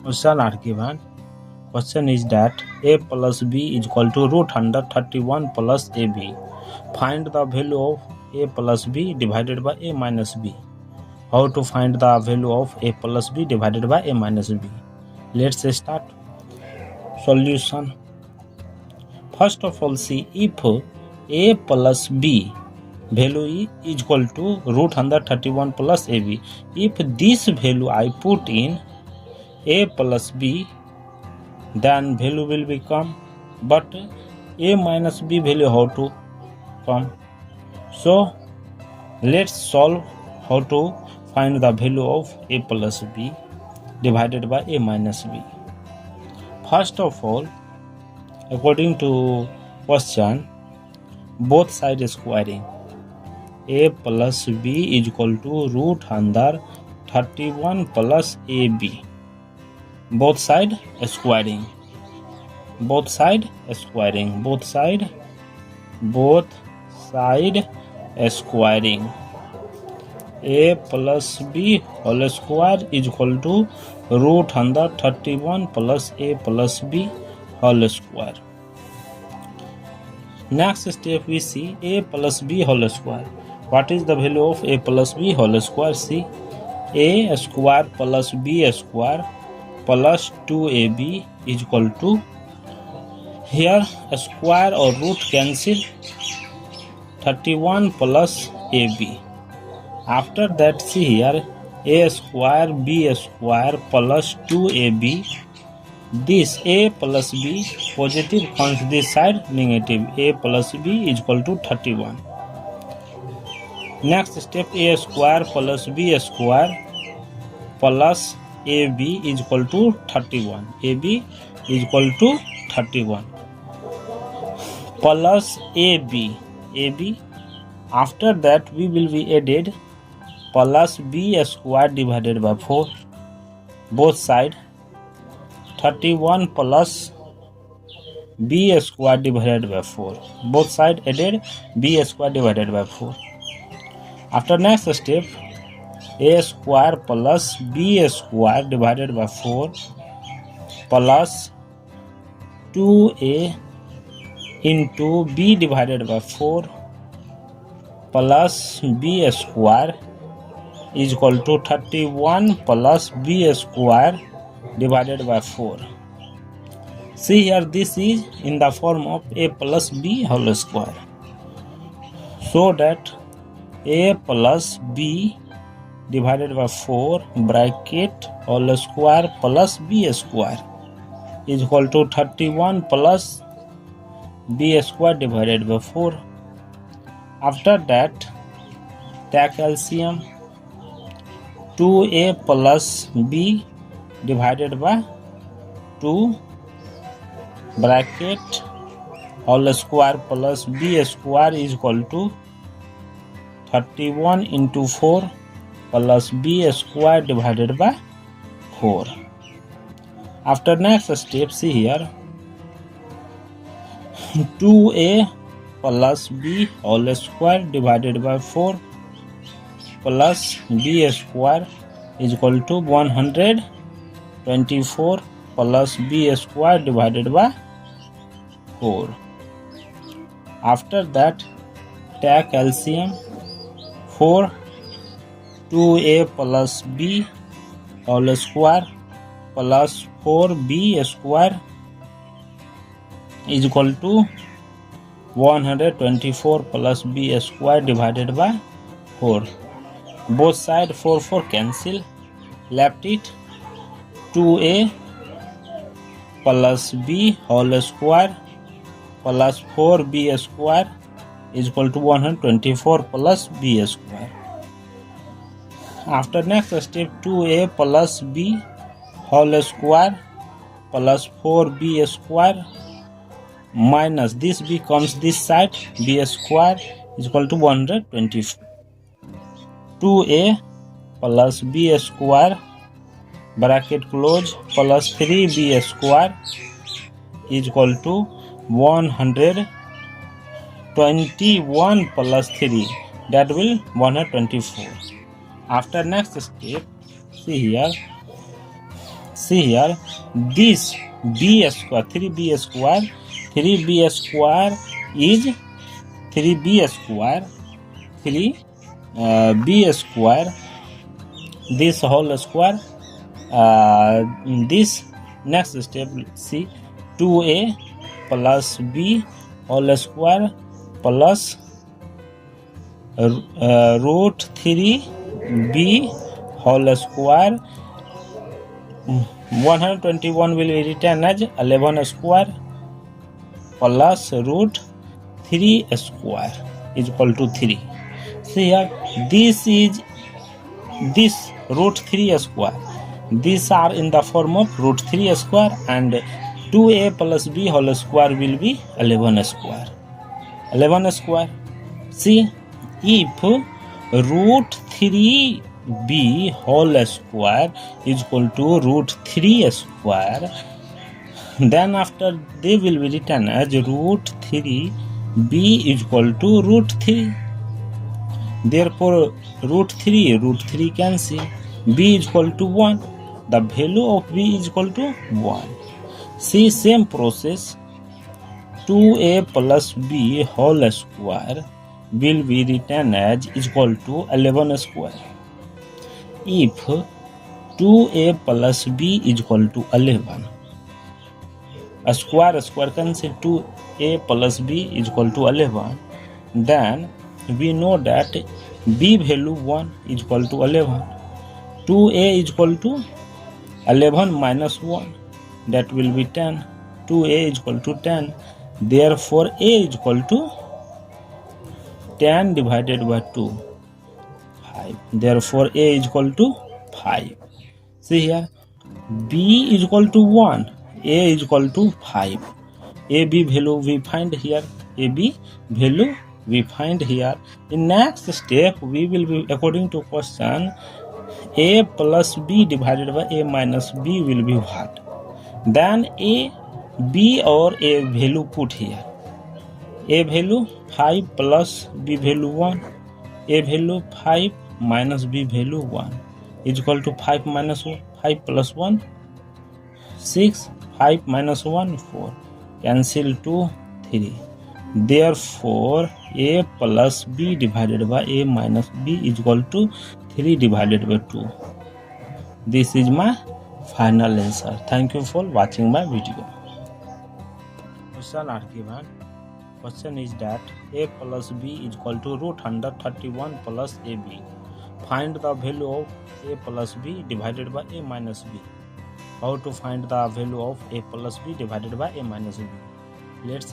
Question are given. Question is that a plus b is equal to root under 31 plus ab. Find the value of a plus b divided by a minus b. How to find the value of a plus b divided by a minus b? Let's start. Solution. First of all, see if a plus b value is equal to root under 31 plus ab. If this value I put in a plus b, then value will become, but a minus b value how to come? So let's solve how to find the value of a plus b divided by a minus b. First of all, according to question, both sides squaring. A plus b is equal to root under 31 plus ab. Both side squaring. Both side squaring. Both side squaring. A plus b whole square is equal to root under 31 plus a plus b whole square. Next step we see a plus b whole square. What is the value of a plus b whole square? See, a square plus b square plus 2ab is equal to, here a square or root cancel, 31 plus ab. After that, see here a square b square plus 2ab. This a plus b positive comes this side negative. A plus b is equal to 31. Next step, a square plus b square plus ab is equal to 31. ab is equal to 31 plus ab. After that we will be added plus b square divided by 4. Both side 31 plus b square divided by 4. Both side added b square divided by 4. After next step, a square plus b square divided by 4 plus 2a into b divided by 4 plus b square is equal to 31 plus b square divided by 4. See here, this is in the form of a plus b whole square. So that a plus b divided by 4 bracket whole square plus b square is equal to 31 plus b square divided by 4. After that, take LCM. 2a plus b divided by 2 bracket whole square plus b square is equal to 31 into 4 plus b square divided by 4. After next step, see here 2a plus b whole square divided by 4 plus b square is equal to 124 plus b square divided by 4. After that, take LCM. 4 2a plus b whole square plus 4b square is equal to 124 plus b square divided by 4. Both side 4 cancel, left it 2a plus b whole square plus 4b square is equal to 124 plus b square. After next step, 2a plus b whole square plus 4b square minus this becomes this side, b square is equal to 124. 2a plus b square bracket close plus 3b square is equal to 121 plus 3, that will 124. After next step, see here See here, this b square, 3b square, 3b square is 3b square, 3b square, this whole square, this next step, see, 2a plus b whole square plus root 3b whole square. 121 will be written as 11 square plus root 3 square is equal to 3. See here, this is this root 3 square. These are in the form of root 3 square, and 2a plus b whole square will be 11 square. 11 square. See, if root 3b whole square is equal to root 3 square, then after they will be written as root 3b is equal to root 3. Therefore, root 3 cancel. B is equal to 1. The value of b is equal to 1. See, same process. 2a plus b whole square will be written as is equal to 11 square. If 2a plus b is equal to 11, a square cancel, 2a plus b is equal to 11, then we know that b value 1 is equal to 11. 2a is equal to 11 minus 1, that will be 10. 2a is equal to 10. Therefore, a is equal to 10 divided by 2, 5. Therefore, a is equal to 5. See here, b is equal to 1, a is equal to 5. ab value we find here. ab value we find here. In next step, we will be, according to question, a plus b divided by a minus b will be what? Then a, b or a value put here. A value 5 plus b value 1. A value 5 minus b value 1 is equal to 5 minus 1. 5 plus 1, 6. 5 minus 1, 4. Cancel 2, 3. Therefore, a plus b divided by a minus b is equal to 3 divided by 2. This is my final answer. Thank you for watching my video. Question are given. Question is that a plus b is equal to root 131 plus ab. Find the value of a plus b divided by a minus b. How to find the value of a plus b divided by a minus b? Let's